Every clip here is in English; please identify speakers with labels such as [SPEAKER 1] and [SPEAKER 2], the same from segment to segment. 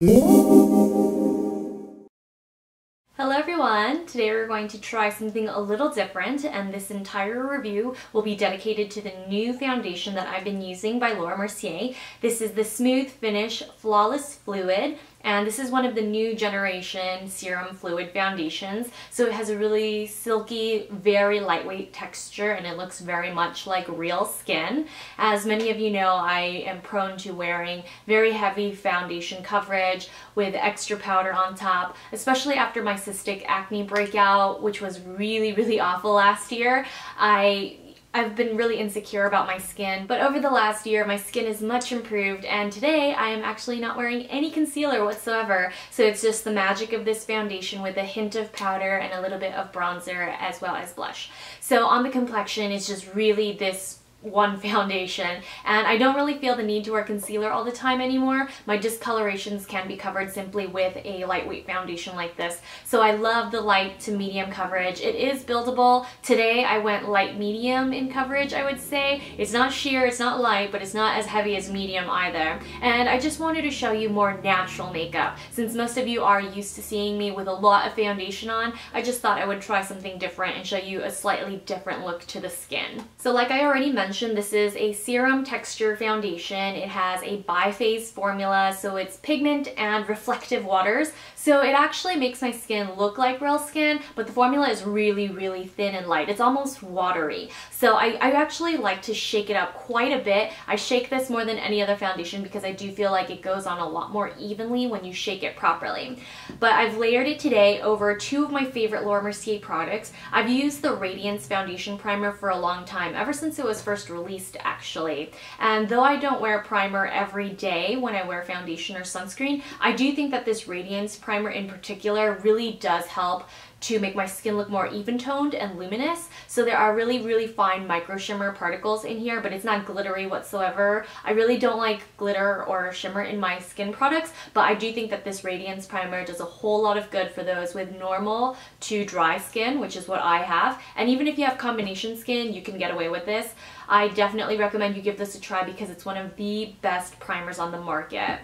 [SPEAKER 1] Hello everyone! Today we're going to try something a little different, and this entire review will be dedicated to the new foundation that I've been using by Mercier. This is the Smooth Finish Flawless Fluid, and this is one of the new generation serum fluid foundations. So it has a really silky, very lightweight texture, and it looks very much like real skin. As many of you know, I am prone to wearing very heavy foundation coverage with extra powder on top, especially after my cystic acne breakout, which was really awful last year. I've been really insecure about my skin, but over the last year my skin is much improved, and today I am actually not wearing any concealer whatsoever. So it's just the magic of this foundation with a hint of powder and a little bit of bronzer as well as blush. So on the complexion, it's just really this one foundation, and I don't really feel the need to wear concealer all the time anymore. My discolorations can be covered simply with a lightweight foundation like this. So I love the light to medium coverage. It is buildable. Today I went light medium in coverage, I would say. It's not sheer, it's not light, but it's not as heavy as medium either. And I just wanted to show you more natural makeup. Since most of you are used to seeing me with a lot of foundation on, I just thought I would try something different and show you a slightly different look to the skin. So like I already mentioned, this is a serum texture foundation. It has a biphase formula, so it's pigment and reflective waters. So it actually makes my skin look like real skin, but the formula is really thin and light. It's almost watery. So I actually like to shake it up quite a bit. I shake this more than any other foundation because I do feel like it goes on a lot more evenly when you shake it properly. But I've layered it today over two of my favorite Mercier products. I've used the Radiance foundation primer for a long time, ever since it was first released actually. And though I don't wear primer every day when I wear foundation or sunscreen, I do think that this Radiance primer in particular really does help to make my skin look more even-toned and luminous. So there are really fine micro shimmer particles in here, but it's not glittery whatsoever. I really don't like glitter or shimmer in my skin products, but I do think that this Radiance primer does a whole lot of good for those with normal to dry skin, which is what I have. And even if you have combination skin, you can get away with this. I definitely recommend you give this a try because it's one of the best primers on the market.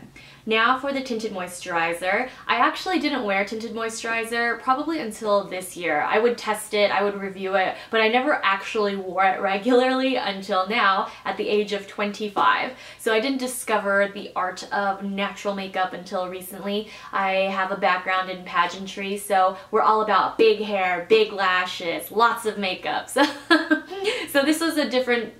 [SPEAKER 1] Now for the tinted moisturizer. I actually didn't wear tinted moisturizer probably until this year. I would test it, I would review it, but I never actually wore it regularly until now at the age of 25. So I didn't discover the art of natural makeup until recently. I have a background in pageantry, so we're all about big hair, big lashes, lots of makeup. So this was a different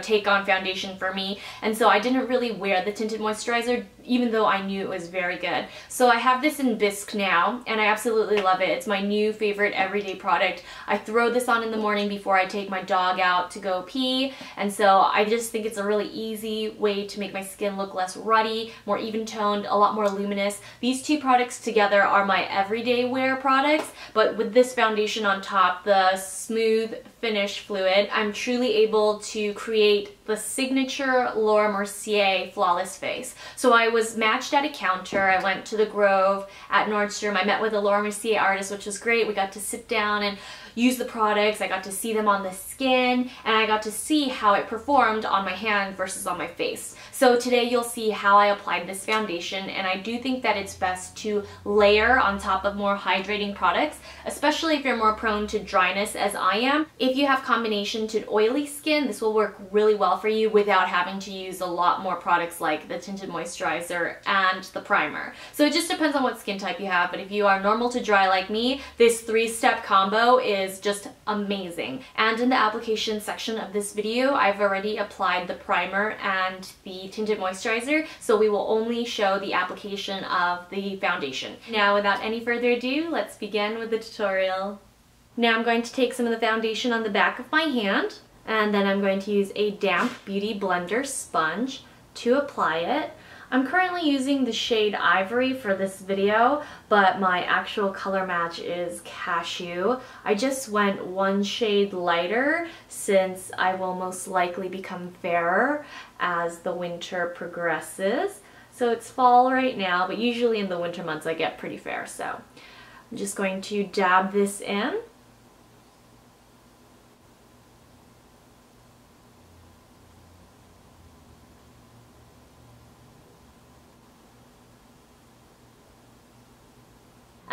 [SPEAKER 1] take on foundation for me, and so I didn't really wear the tinted moisturizer even though I knew it was very good. So I have this in Bisque now, and I absolutely love it. It's my new favorite everyday product. I throw this on in the morning before I take my dog out to go pee, and so I just think it's a really easy way to make my skin look less ruddy, more even-toned, a lot more luminous. These two products together are my everyday wear products, but with this foundation on top, the Smooth Finish Fluid, I'm truly able to create the signature Mercier Flawless Face. So I was matched at a counter. I went to the Grove at Nordstrom. I met with a Mercier artist, which was great. We got to sit down and use the products. I got to see them on the skin, and I got to see how it performed on my hand versus on my face. So today you'll see how I applied this foundation, and I do think that it's best to layer on top of more hydrating products, especially if you're more prone to dryness as I am. If you have combination to oily skin, this will work really well for you without having to use a lot more products like the tinted moisturizer and the primer. So it just depends on what skin type you have, but if you are normal to dry like me, this three-step combo is just amazing. And in the application section of this video, I've already applied the primer and the tinted moisturizer, so we will only show the application of the foundation. Now, without any further ado, let's begin with the tutorial. Now I'm going to take some of the foundation on the back of my hand, and then I'm going to use a damp beauty blender sponge to apply it. I'm currently using the shade Ivory for this video, but my actual color match is Cashew. I just went one shade lighter since I will most likely become fairer as the winter progresses. So it's fall right now, but usually in the winter months I get pretty fair, so I'm just going to dab this in.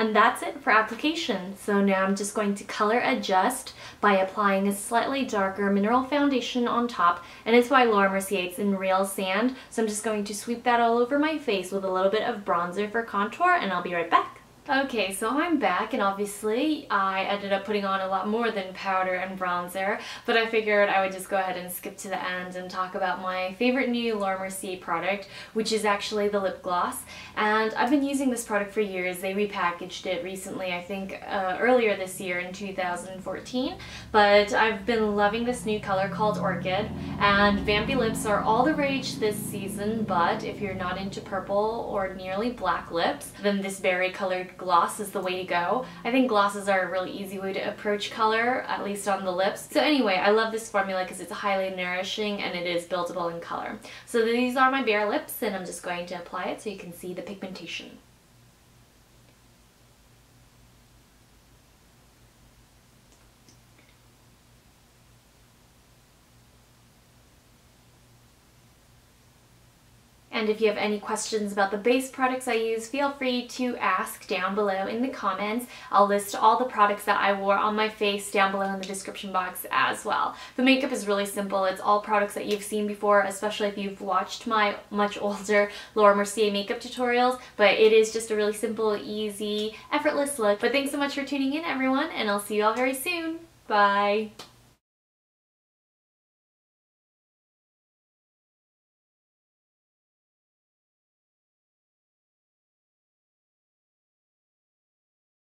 [SPEAKER 1] And that's it for application. So now I'm just going to color adjust by applying a slightly darker mineral foundation on top, and it's by Laura Mercier. It's in Real Sand. So I'm just going to sweep that all over my face with a little bit of bronzer for contour, and I'll be right back. Okay, so I'm back, and obviously I ended up putting on a lot more than powder and bronzer, but I figured I would just go ahead and skip to the end and talk about my favorite new Laura Mercier product, which is actually the lip gloss. And I've been using this product for years. They repackaged it recently, I think earlier this year in 2014, but I've been loving this new color called Orchid, and vampy lips are all the rage this season, but if you're not into purple or nearly black lips, then this berry colored gloss is the way to go. I think glosses are a really easy way to approach color, at least on the lips. So anyway, I love this formula because it's highly nourishing and it is buildable in color. So these are my bare lips, and I'm just going to apply it so you can see the pigmentation. And if you have any questions about the base products I use, feel free to ask down below in the comments. I'll list all the products that I wore on my face down below in the description box as well. The makeup is really simple. It's all products that you've seen before, especially if you've watched my much older Laura Mercier makeup tutorials, but it is just a really simple, easy, effortless look. But thanks so much for tuning in, everyone, and I'll see you all very soon. Bye!